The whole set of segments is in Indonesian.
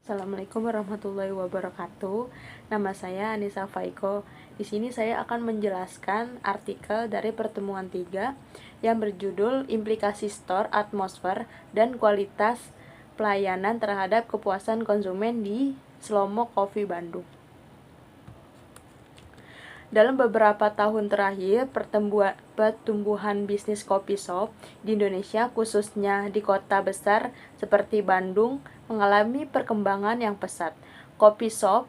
Assalamualaikum warahmatullahi wabarakatuh. Nama saya Anissa Faiko. Di sini saya akan menjelaskan artikel dari pertemuan 3 yang berjudul Implikasi Store, Atmosfer, dan Kualitas Pelayanan terhadap Kepuasan Konsumen di Slomo Coffee Bandung. Dalam beberapa tahun terakhir, pertumbuhan bisnis kopi shop di Indonesia, khususnya di kota besar seperti Bandung, mengalami perkembangan yang pesat. Kopi shop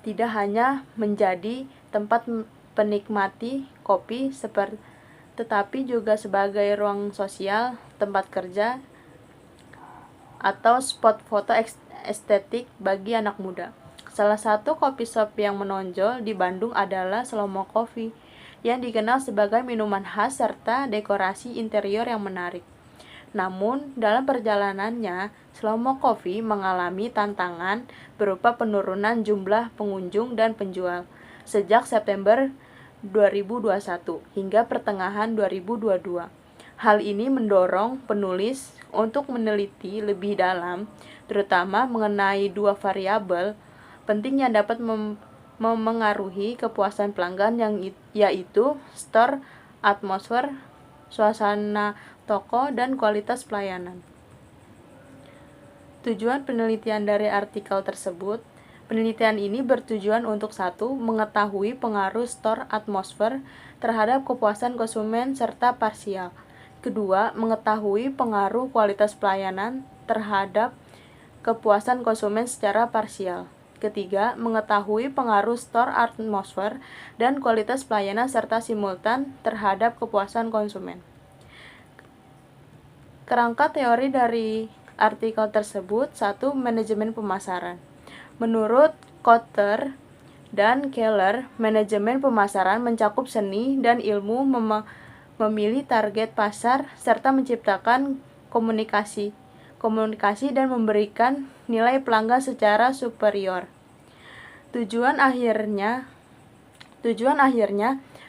tidak hanya menjadi tempat penikmati kopi, tetapi juga sebagai ruang sosial, tempat kerja, atau spot foto estetik bagi anak muda. Salah satu kopi shop yang menonjol di Bandung adalah Slomo Coffee, yang dikenal sebagai minuman khas serta dekorasi interior yang menarik. Namun, dalam perjalanannya, Slomo Coffee mengalami tantangan berupa penurunan jumlah pengunjung dan penjual sejak September 2021 hingga pertengahan 2022. Hal ini mendorong penulis untuk meneliti lebih dalam, terutama mengenai dua variabel penting yang dapat memengaruhi kepuasan pelanggan, yaitu store, atmosfer, suasana toko, dan kualitas pelayanan. Tujuan penelitian dari artikel tersebut, penelitian ini bertujuan untuk 1. Mengetahui pengaruh store atmosfer terhadap kepuasan konsumen serta parsial. 2. Mengetahui pengaruh kualitas pelayanan terhadap kepuasan konsumen secara parsial. 3. Mengetahui pengaruh store atmosfer dan kualitas pelayanan serta simultan terhadap kepuasan konsumen. Kerangka teori dari artikel tersebut. 1. Manajemen pemasaran. Menurut Kotler dan Keller, manajemen pemasaran mencakup seni dan ilmu memilih target pasar serta menciptakan komunikasi dan memberikan nilai pelanggan secara superior. Tujuan akhirnya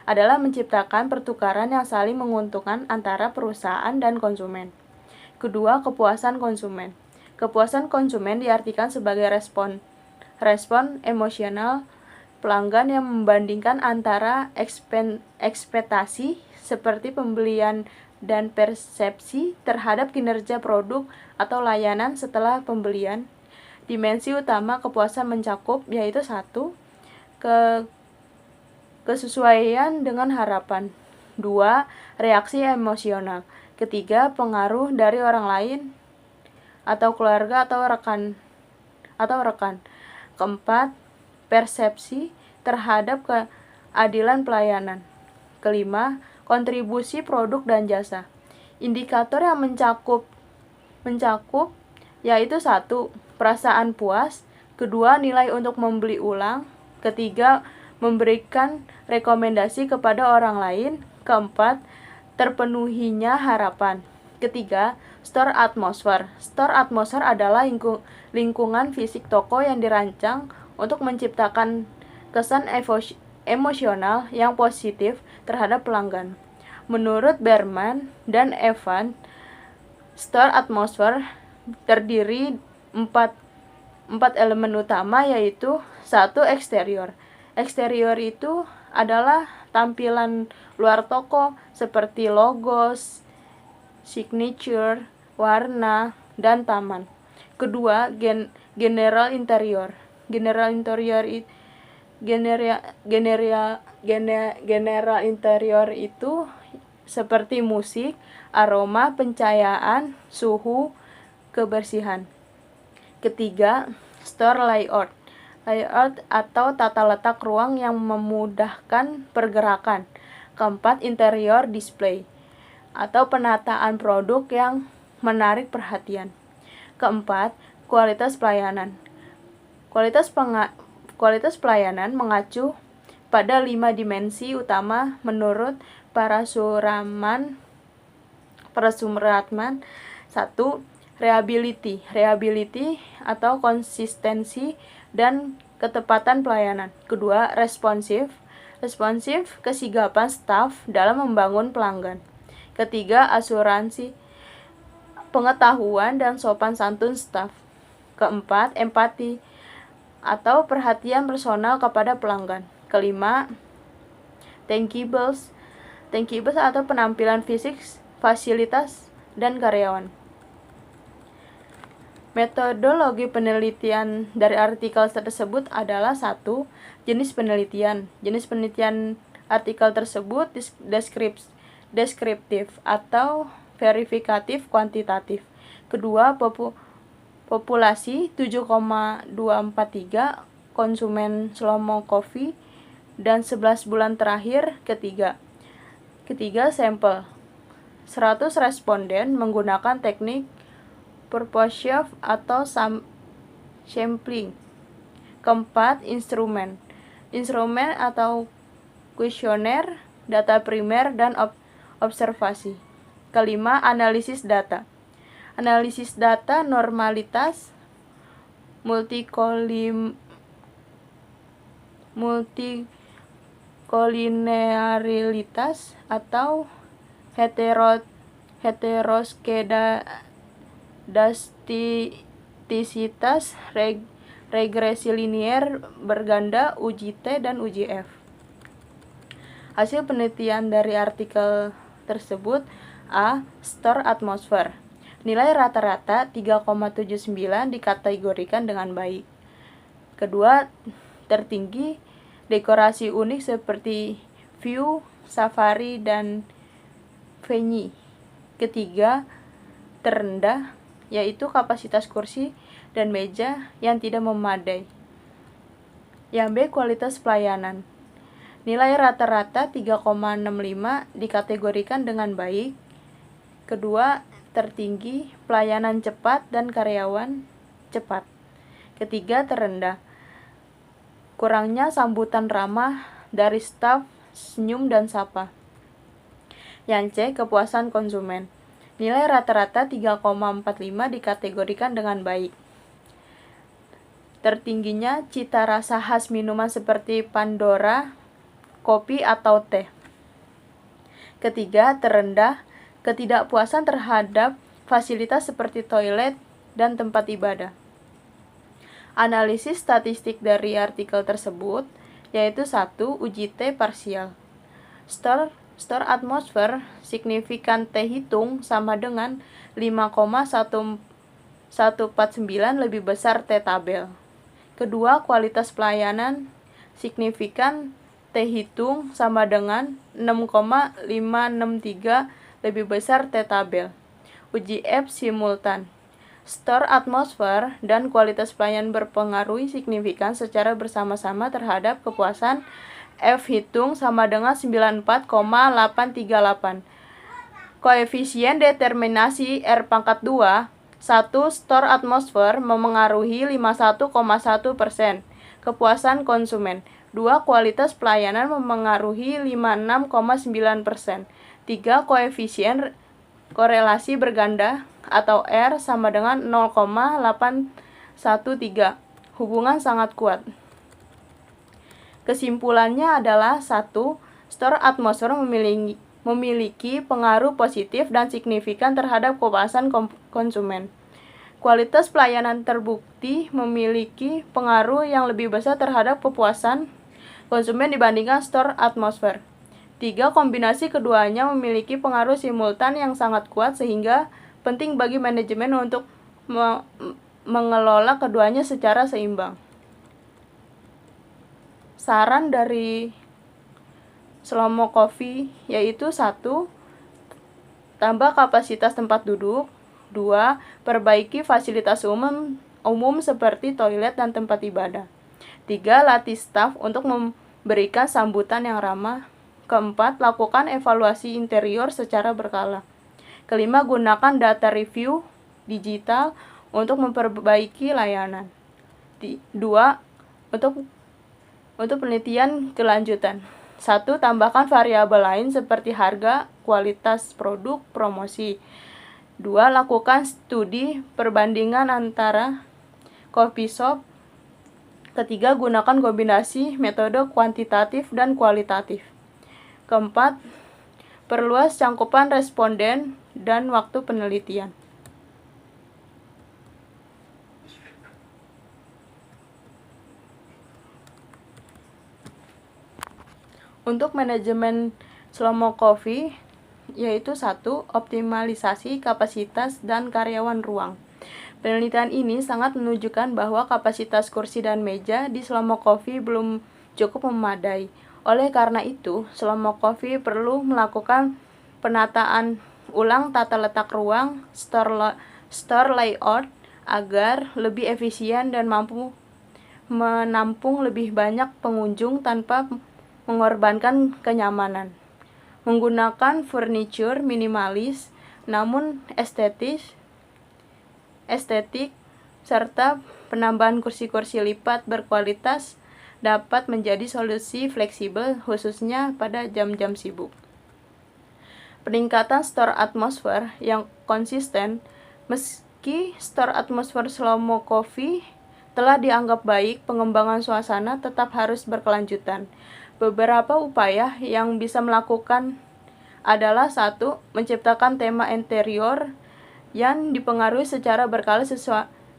adalah menciptakan pertukaran yang saling menguntungkan antara perusahaan dan konsumen. Kedua, kepuasan konsumen. Kepuasan konsumen diartikan sebagai respon emosional pelanggan yang membandingkan antara ekspektasi seperti pembelian dan persepsi terhadap kinerja produk atau layanan setelah pembelian. Dimensi utama kepuasan mencakup yaitu 1. Kesesuaian dengan harapan. 2. Reaksi emosional. 3. Pengaruh dari orang lain atau keluarga atau rekan. 4. Persepsi terhadap keadilan pelayanan. 5. Kontribusi produk dan jasa. Indikator yang mencakup yaitu 1. Perasaan puas. 2. Nilai untuk membeli ulang. 3. Memberikan rekomendasi kepada orang lain. 4. Terpenuhinya harapan. 3. Store atmosfer. Store atmosfer adalah lingkungan fisik toko yang dirancang untuk menciptakan kesan emosional yang positif terhadap pelanggan. Menurut Berman dan Evan, store atmosfer terdiri 4 elemen utama, yaitu 1. Eksterior. Eksterior itu adalah tampilan luar toko seperti logo, signature, warna, dan taman. 2. General interior. General interior itu seperti musik, aroma, pencahayaan, suhu, kebersihan. 3. Store layout. Layout atau tata letak ruang yang memudahkan pergerakan. 4. Interior display atau penataan produk yang menarik perhatian. 4. Kualitas pelayanan. Kualitas pelayanan mengacu pada 5 dimensi utama menurut Parasuratman. 1. Reliability atau konsistensi dan ketepatan pelayanan. 2. Responsif, kesigapan staf dalam membangun pelanggan. 3. Asuransi, pengetahuan dan sopan santun staf. Keempat, empati atau perhatian personal kepada pelanggan. Kelima, tangibles atau penampilan fisik, fasilitas, dan karyawan. Metodologi penelitian dari artikel tersebut adalah 1. Jenis penelitian. Jenis penelitian artikel tersebut deskriptif atau verifikatif kuantitatif. Kedua, populasi 7,243 konsumen Slomo Coffee dan 11 bulan terakhir. Ketiga, sampel 100 responden menggunakan teknik Purpochev atau sampling. Keempat, instrumen atau kuesioner, data primer, dan observasi. Kelima, analisis data. Analisis data normalitas, multikolinearitas atau heteroskedastisitas, regresi linier berganda, uji T dan uji F. Hasil penelitian dari artikel tersebut: A. Store atmosfer. Nilai rata-rata 3,79 dikategorikan dengan baik. Kedua, tertinggi dekorasi unik seperti view, safari, dan venue. Ketiga, terendah, yaitu kapasitas kursi dan meja yang tidak memadai. Yang B, kualitas pelayanan. Nilai rata-rata 3,65 dikategorikan dengan baik. Kedua, tertinggi, pelayanan cepat dan karyawan cepat. Ketiga, terendah, kurangnya sambutan ramah dari staf, senyum dan sapa. Yang C, kepuasan konsumen. Nilai rata-rata 3,45 dikategorikan dengan baik. Tertingginya cita rasa khas minuman seperti Pandora, kopi atau teh. Ketiga, terendah, ketidakpuasan terhadap fasilitas seperti toilet dan tempat ibadah. Analisis statistik dari artikel tersebut yaitu 1. Uji T parsial. Store atmosfer signifikan T hitung sama dengan 5,149 lebih besar T tabel. Kedua, kualitas pelayanan signifikan T hitung sama dengan 6,563 lebih besar T tabel. Uji F simultan. Store atmosfer dan kualitas pelayanan berpengaruh signifikan secara bersama-sama terhadap kepuasan F hitung sama dengan 94,838. Koefisien determinasi R pangkat 2, 1. Store atmosfer memengaruhi 51,1%. Kepuasan konsumen. 2. Kualitas pelayanan memengaruhi 56,9%. 3. Koefisien korelasi berganda atau R sama dengan 0,813. Hubungan sangat kuat. Kesimpulannya adalah 1. Store atmosfer memiliki pengaruh positif dan signifikan terhadap kepuasan konsumen. Kualitas pelayanan terbukti memiliki pengaruh yang lebih besar terhadap kepuasan konsumen dibandingkan store atmosfer. 3. Kombinasi keduanya memiliki pengaruh simultan yang sangat kuat sehingga penting bagi manajemen untuk mengelola keduanya secara seimbang. Saran dari Slomo Coffee yaitu 1. Tambah kapasitas tempat duduk. 2. Perbaiki fasilitas umum seperti toilet dan tempat ibadah. 3. Latih staf untuk memberikan sambutan yang ramah. Keempat, lakukan evaluasi interior secara berkala. Kelima, gunakan data review digital untuk memperbaiki layanan. 2. Untuk penelitian kelanjutan. 1. Tambahkan variabel lain seperti harga, kualitas produk, promosi. 2. Lakukan studi perbandingan antara coffee shop. Ketiga, gunakan kombinasi metode kuantitatif dan kualitatif. Keempat, perluas cakupan responden dan waktu penelitian. Untuk manajemen slow mo coffee, yaitu 1. Optimalisasi kapasitas dan karyawan ruang. Penelitian ini sangat menunjukkan bahwa kapasitas kursi dan meja di slow mo coffee belum cukup memadai. Oleh karena itu, slow mo coffee perlu melakukan penataan ulang tata letak ruang, store layout, agar lebih efisien dan mampu menampung lebih banyak pengunjung tanpa mengorbankan kenyamanan. Menggunakan furniture minimalis namun estetik serta penambahan kursi-kursi lipat berkualitas dapat menjadi solusi fleksibel khususnya pada jam-jam sibuk. Peningkatan store atmosfer yang konsisten. Meski store atmosfer slow mo coffee telah dianggap baik, pengembangan suasana tetap harus berkelanjutan. Beberapa upaya yang bisa melakukan adalah 1. Menciptakan tema interior yang dipengaruhi secara berkala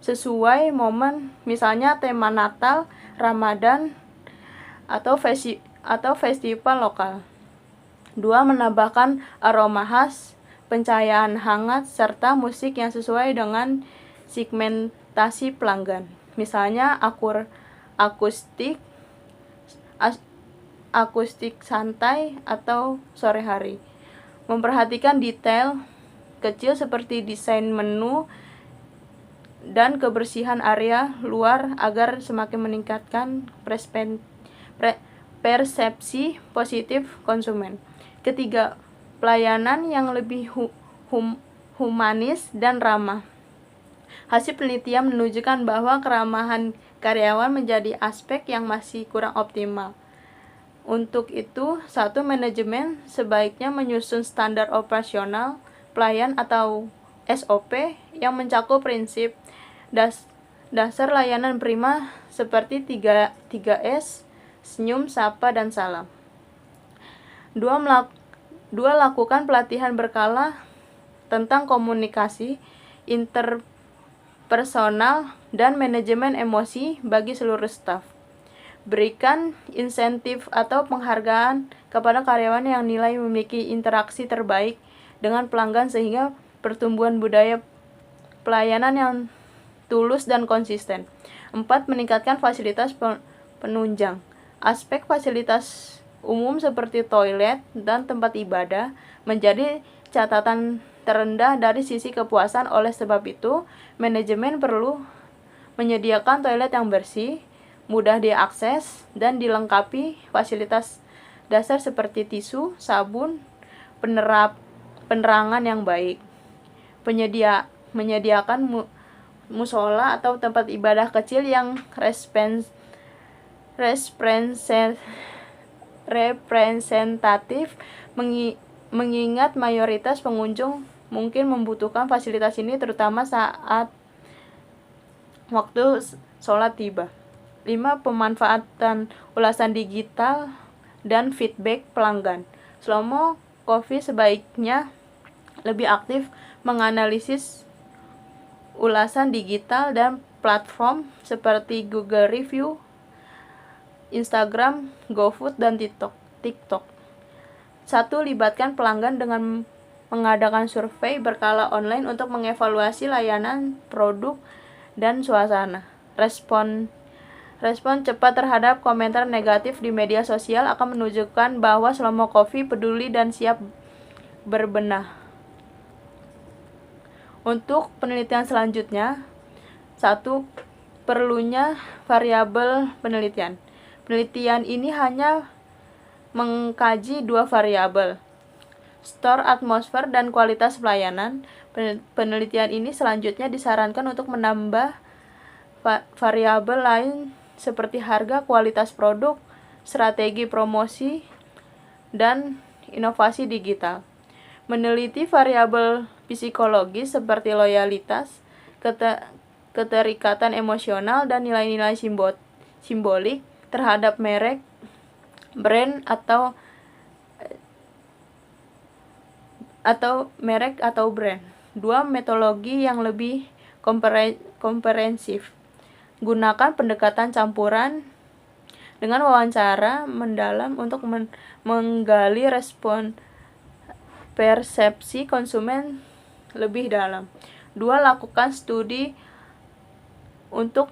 sesuai momen, misalnya tema Natal, Ramadan, atau festival lokal. 2. Menambahkan aroma khas, pencahayaan hangat, serta musik yang sesuai dengan segmentasi pelanggan. Misalnya akustik santai atau sore hari. Memperhatikan detail kecil seperti desain menu dan kebersihan area luar agar semakin meningkatkan persepsi positif konsumen. Ketiga, pelayanan yang lebih humanis dan ramah. Hasil penelitian menunjukkan bahwa keramahan karyawan menjadi aspek yang masih kurang optimal. Untuk itu, 1. Manajemen sebaiknya menyusun standar operasional pelayan atau SOP yang mencakup prinsip dasar layanan prima seperti 3S, senyum, sapa, dan salam. 2. Lakukan pelatihan berkala tentang komunikasi interpersonal dan manajemen emosi bagi seluruh staf. Berikan insentif atau penghargaan kepada karyawan yang nilai memiliki interaksi terbaik dengan pelanggan sehingga pertumbuhan budaya pelayanan yang tulus dan konsisten. 4. Meningkatkan fasilitas penunjang. Aspek fasilitas umum seperti toilet dan tempat ibadah menjadi catatan terendah dari sisi kepuasan. Oleh sebab itu, manajemen perlu menyediakan toilet yang bersih, mudah diakses, dan dilengkapi fasilitas dasar seperti tisu, sabun, penerangan yang baik. Menyediakan musola atau tempat ibadah kecil yang representatif, mengingat mayoritas pengunjung mungkin membutuhkan fasilitas ini terutama saat waktu sholat tiba. 5. Pemanfaatan ulasan digital dan feedback pelanggan. Slow mo coffee sebaiknya lebih aktif menganalisis ulasan digital dan platform seperti Google Review, Instagram, GoFood, dan TikTok. 1. Libatkan pelanggan dengan mengadakan survei berkala online untuk mengevaluasi layanan, produk, dan suasana. Respon cepat terhadap komentar negatif di media sosial akan menunjukkan bahwa slow mo coffee peduli dan siap berbenah. Untuk penelitian selanjutnya, 1. Perlunya variabel penelitian. Penelitian ini hanya mengkaji 2 variabel, store atmosfer dan kualitas pelayanan. Penelitian ini selanjutnya disarankan untuk menambah variabel lain seperti harga, kualitas produk, strategi promosi, dan inovasi digital. Meneliti variabel psikologis seperti loyalitas, keterikatan emosional, dan nilai-nilai simbolik terhadap merek, brand, atau brand. 2. Metodologi yang lebih komprehensif. Gunakan pendekatan campuran dengan wawancara mendalam untuk menggali respon persepsi konsumen lebih dalam. 2. Lakukan studi untuk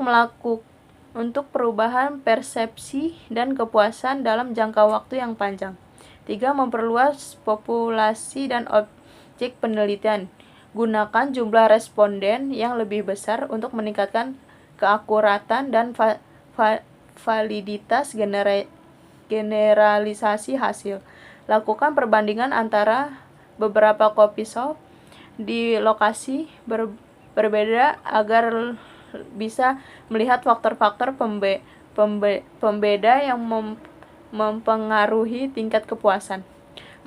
perubahan persepsi dan kepuasan dalam jangka waktu yang panjang. 3. Memperluas populasi dan objek penelitian. Gunakan jumlah responden yang lebih besar untuk meningkatkan keakuratan dan validitas generalisasi hasil. Lakukan perbandingan antara beberapa coffee shop di lokasi berbeda agar bisa melihat faktor-faktor pembeda yang mempengaruhi tingkat kepuasan.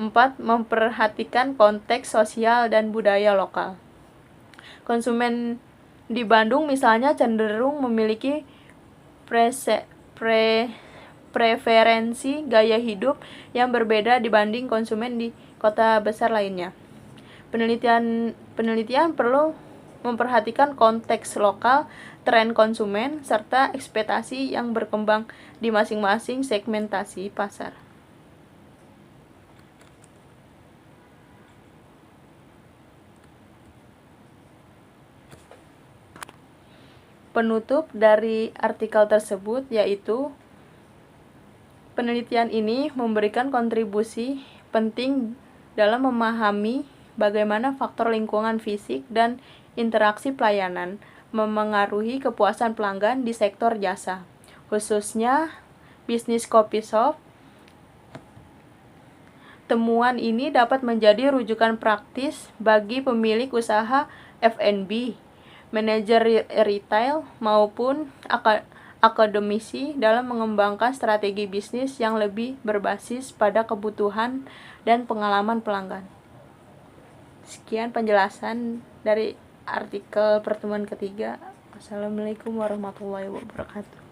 4. Memperhatikan konteks sosial dan budaya lokal. Konsumen di Bandung misalnya cenderung memiliki preferensi gaya hidup yang berbeda dibanding konsumen di kota besar lainnya. Penelitian perlu memperhatikan konteks lokal, tren konsumen, serta ekspektasi yang berkembang di masing-masing segmentasi pasar. Penutup dari artikel tersebut yaitu penelitian ini memberikan kontribusi penting dalam memahami bagaimana faktor lingkungan fisik dan interaksi pelayanan memengaruhi kepuasan pelanggan di sektor jasa, khususnya bisnis coffee shop. Temuan ini dapat menjadi rujukan praktis bagi pemilik usaha F&B, manajer retail, maupun akademisi dalam mengembangkan strategi bisnis yang lebih berbasis pada kebutuhan dan pengalaman pelanggan. Sekian penjelasan dari artikel pertemuan ketiga. Wassalamualaikum warahmatullahi wabarakatuh.